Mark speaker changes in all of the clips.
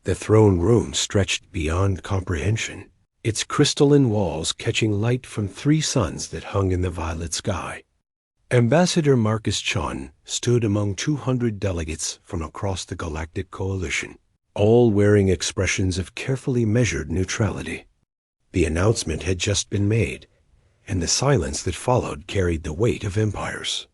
Speaker 1: The throne room stretched beyond comprehension, its crystalline walls catching light from 3 suns that hung in the violet sky. Ambassador Marcus Chun stood among 200 delegates from across the Galactic Coalition, all wearing expressions of carefully measured neutrality. The announcement had just been made, and the silence that followed carried the weight of empires.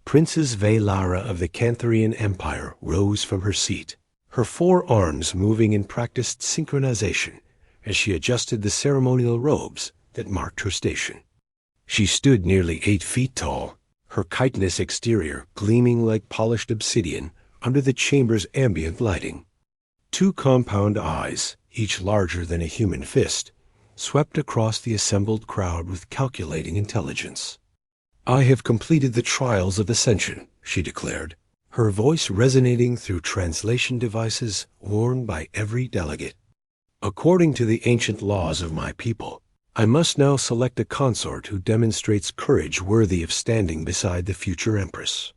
Speaker 1: Princess Velara of the Cantharian Empire rose from her seat, her 4 arms moving in practiced synchronization as she adjusted the ceremonial robes that marked her station. She stood nearly 8 feet tall, her chitinous exterior gleaming like polished obsidian under the chamber's ambient lighting. 2 compound eyes, each larger than a human fist, swept across the assembled crowd with calculating intelligence. "I have completed the trials of ascension," she declared, her voice resonating through translation devices worn by every delegate. "According to the ancient laws of my people, I must now select a consort who demonstrates courage worthy of standing beside the future empress.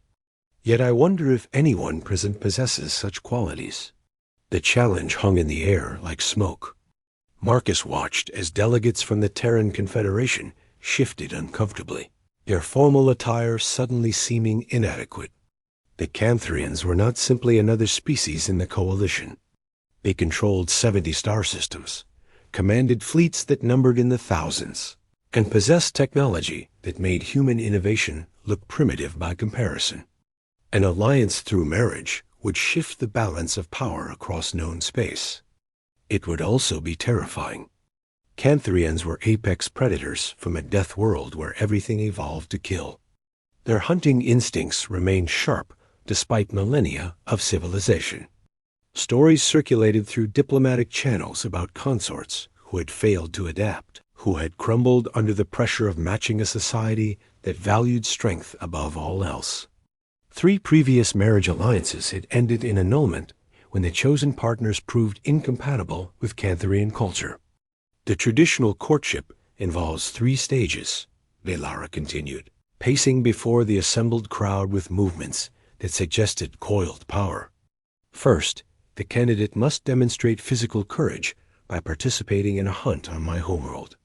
Speaker 1: Yet I wonder if anyone present possesses such qualities." The challenge hung in the air like smoke. Marcus watched as delegates from the Terran Confederation shifted uncomfortably, their formal attire suddenly seeming inadequate. The Cantharians were not simply another species in the coalition. They controlled 70 star systems, commanded fleets that numbered in the thousands, and possessed technology that made human innovation look primitive by comparison. An alliance through marriage would shift the balance of power across known space. It would also be terrifying. Cantharians were apex predators from a death world where everything evolved to kill. Their hunting instincts remained sharp despite millennia of civilization. Stories circulated through diplomatic channels about consorts who had failed to adapt, who had crumbled under the pressure of matching a society that valued strength above all else. 3 previous marriage alliances had ended in annulment when the chosen partners proved incompatible with Cantharian culture. "The traditional courtship involves 3 stages," Velara continued, pacing before the assembled crowd with movements that suggested coiled power. "First, the candidate must demonstrate physical courage by participating in a hunt on my homeworld.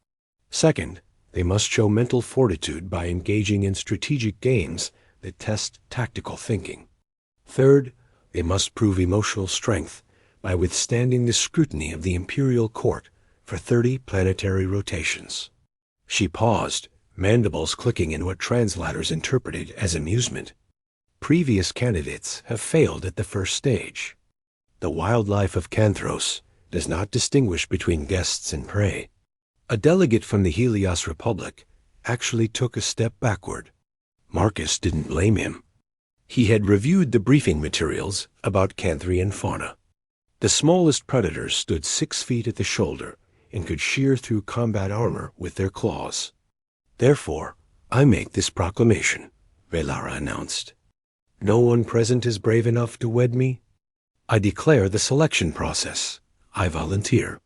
Speaker 1: Second, they must show mental fortitude by engaging in strategic games that test tactical thinking. Third, they must prove emotional strength by withstanding the scrutiny of the imperial court for 30 planetary rotations." She paused, mandibles clicking in what translators interpreted as amusement. Previous candidates have failed at the first stage. The wildlife of Canthros does not distinguish between guests and prey. A delegate from the Helios Republic actually took a step backward. Marcus didn't blame him. He had reviewed the briefing materials about Cantharian fauna. The smallest predators stood 6 feet at the shoulder and could shear through combat armor with their claws. "Therefore, I make this proclamation," Velara announced. "No one present is brave enough to wed me. I declare the selection process. I volunteer."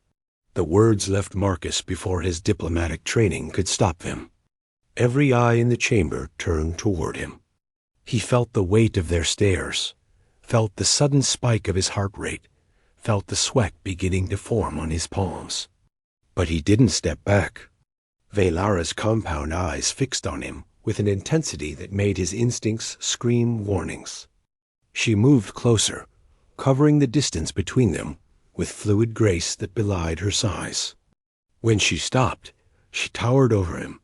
Speaker 1: The words left Marcus before his diplomatic training could stop him. Every eye in the chamber turned toward him. He felt the weight of their stares, felt the sudden spike of his heart rate, felt the sweat beginning to form on his palms. But he didn't step back. Velara's compound eyes fixed on him with an intensity that made his instincts scream warnings. She moved closer, covering the distance between them with fluid grace that belied her size. When she stopped, she towered over him,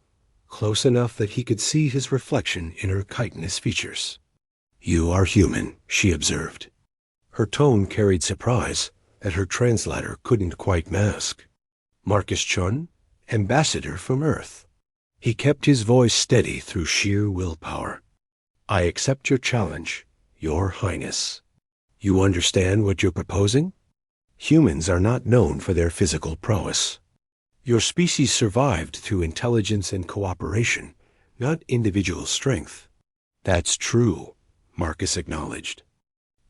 Speaker 1: close enough that he could see his reflection in her chitinous features. "You are human," she observed. Her tone carried surprise that her translator couldn't quite mask. "Marcus Chun, ambassador from Earth." He kept his voice steady through sheer willpower. "I accept your challenge, Your Highness. You understand what you're proposing? Humans are not known for their physical prowess. Your species survived through intelligence and cooperation, not individual strength." "That's true," Marcus acknowledged.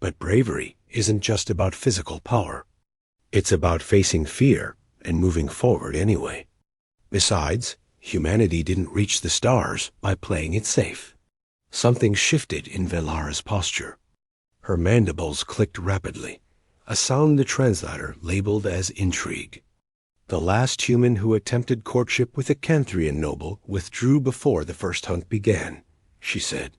Speaker 1: "But bravery isn't just about physical power. It's about facing fear and moving forward anyway. Besides, humanity didn't reach the stars by playing it safe." Something shifted in Velara's posture. Her mandibles clicked rapidly, a sound the translator labeled as intrigue. The last human who attempted courtship with a Canthrian noble withdrew before the first hunt began, she said.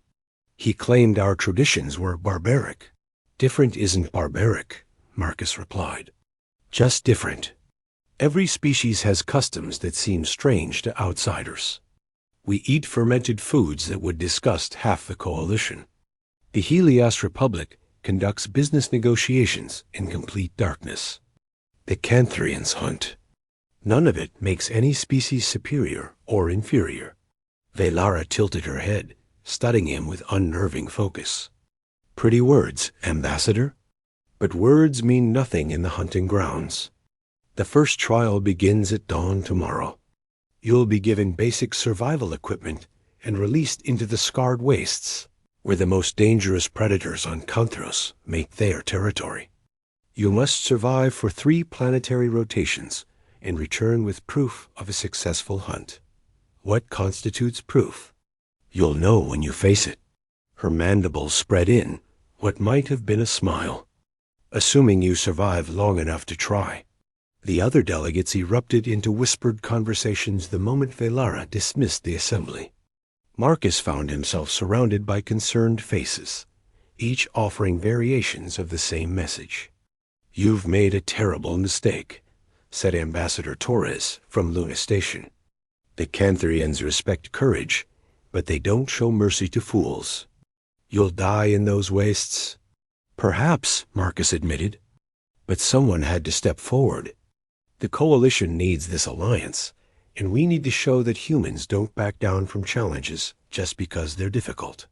Speaker 1: He claimed our traditions were barbaric. Different isn't barbaric, Marcus replied. Just different. Every species has customs that seem strange to outsiders. We eat fermented foods that would disgust half the coalition. The Helios Republic conducts business negotiations in complete darkness. The Canthrians hunt. None of it makes any species superior or inferior. Velara tilted her head, studying him with unnerving focus. Pretty words, Ambassador. But words mean nothing in the hunting grounds. The first trial begins at dawn tomorrow. You'll be given basic survival equipment and released into the scarred wastes, where the most dangerous predators on Kanthros make their territory. You must survive for 3 planetary rotations and return with proof of a successful hunt. What constitutes proof? You'll know when you face it. Her mandibles spread in what might have been a smile. Assuming you survive long enough to try. The other delegates erupted into whispered conversations the moment Velara dismissed the assembly. Marcus found himself surrounded by concerned faces, each offering variations of the same message. You've made a terrible mistake, said Ambassador Torres from Luna Station. The Canthrians respect courage, but they don't show mercy to fools. You'll die in those wastes. Perhaps, Marcus admitted, but someone had to step forward. The Coalition needs this alliance, and we need to show that humans don't back down from challenges just because they're difficult.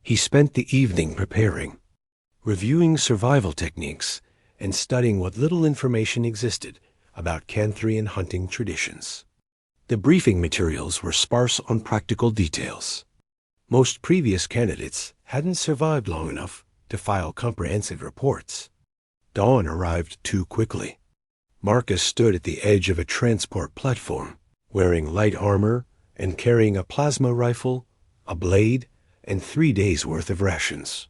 Speaker 1: He spent the evening preparing, reviewing survival techniques, and studying what little information existed about Canthrian hunting traditions. The briefing materials were sparse on practical details. Most previous candidates hadn't survived long enough to file comprehensive reports. Dawn arrived too quickly. Marcus stood at the edge of a transport platform, wearing light armor and carrying a plasma rifle, a blade, and 3 days' worth of rations.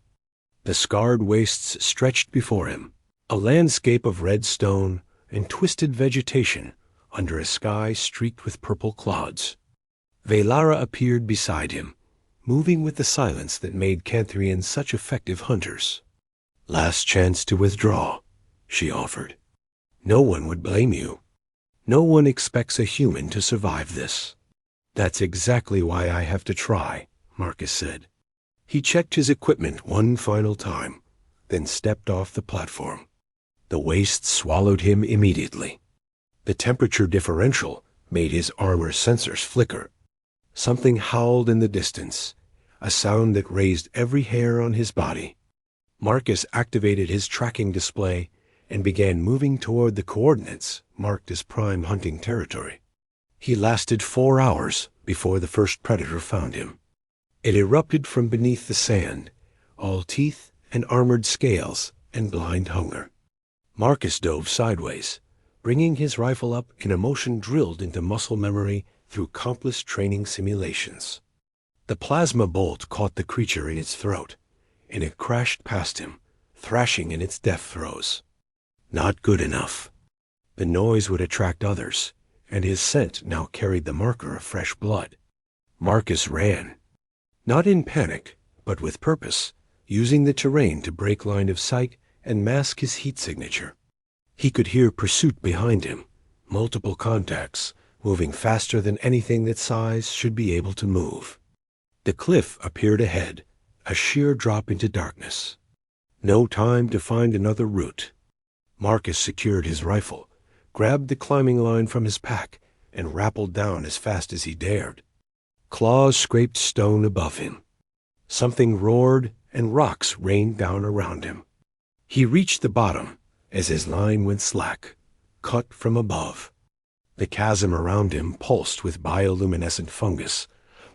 Speaker 1: The scarred wastes stretched before him, a landscape of red stone and twisted vegetation under a sky streaked with purple clouds. Velara appeared beside him, moving with the silence that made Canthrians such effective hunters. Last chance to withdraw, she offered. No one would blame you. No one expects a human to survive this. That's exactly why I have to try, Marcus said. He checked his equipment one final time, then stepped off the platform. The waste swallowed him immediately. The temperature differential made his armor sensors flicker. Something howled in the distance, a sound that raised every hair on his body. Marcus activated his tracking display and began moving toward the coordinates marked as prime hunting territory. He lasted 4 hours before the first predator found him. It erupted from beneath the sand, all teeth and armored scales and blind hunger. Marcus dove sideways, bringing his rifle up in a motion drilled into muscle memory through countless training simulations. The plasma bolt caught the creature in its throat, and it crashed past him, thrashing in its death throes. Not good enough. The noise would attract others, and his scent now carried the marker of fresh blood. Marcus ran. Not in panic, but with purpose, using the terrain to break line of sight and mask his heat signature. He could hear pursuit behind him, multiple contacts, moving faster than anything that size should be able to move. The cliff appeared ahead, a sheer drop into darkness. No time to find another route. Marcus secured his rifle, grabbed the climbing line from his pack, and rappelled down as fast as he dared. Claws scraped stone above him. Something roared, and rocks rained down around him. He reached the bottom as his line went slack, cut from above. The chasm around him pulsed with bioluminescent fungus,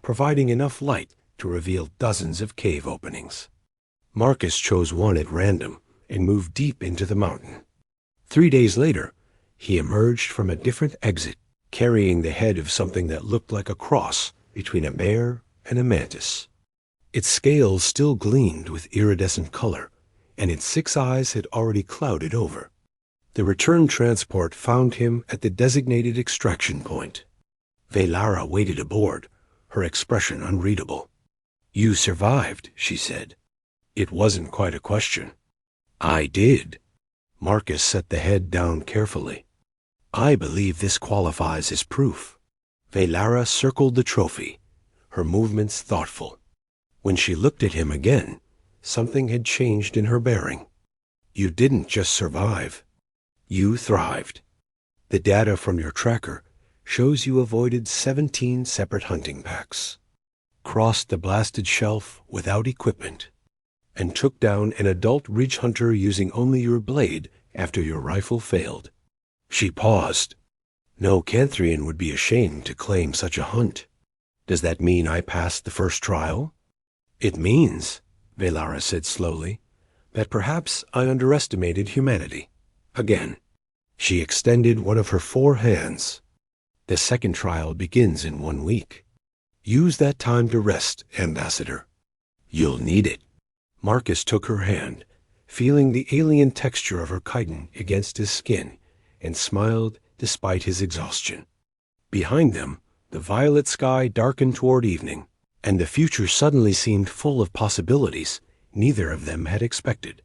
Speaker 1: providing enough light to reveal dozens of cave openings. Marcus chose one at random and moved deep into the mountain. 3 days later, he emerged from a different exit, carrying the head of something that looked like a cross between a bear and a mantis. Its scales still gleamed with iridescent color, and its 6 eyes had already clouded over. The return transport found him at the designated extraction point. Velara waited aboard, her expression unreadable. "You survived," she said. It wasn't quite a question. "I did." Marcus set the head down carefully. "I believe this qualifies as proof." Velara circled the trophy, her movements thoughtful. When she looked at him again, something had changed in her bearing. "You didn't just survive. You thrived. The data from your tracker shows you avoided 17 separate hunting packs, crossed the blasted shelf without equipment, and took down an adult ridge hunter using only your blade after your rifle failed." She paused. "No Canthrian would be ashamed to claim such a hunt. Does that mean I passed the first trial?" "It means," Velara said slowly, "that perhaps I underestimated humanity. Again." She extended one of her 4 hands. "The second trial begins in 1 week. Use that time to rest, Ambassador. You'll need it." Marcus took her hand, feeling the alien texture of her chitin against his skin, and smiled despite his exhaustion. Behind them, the violet sky darkened toward evening, and the future suddenly seemed full of possibilities neither of them had expected.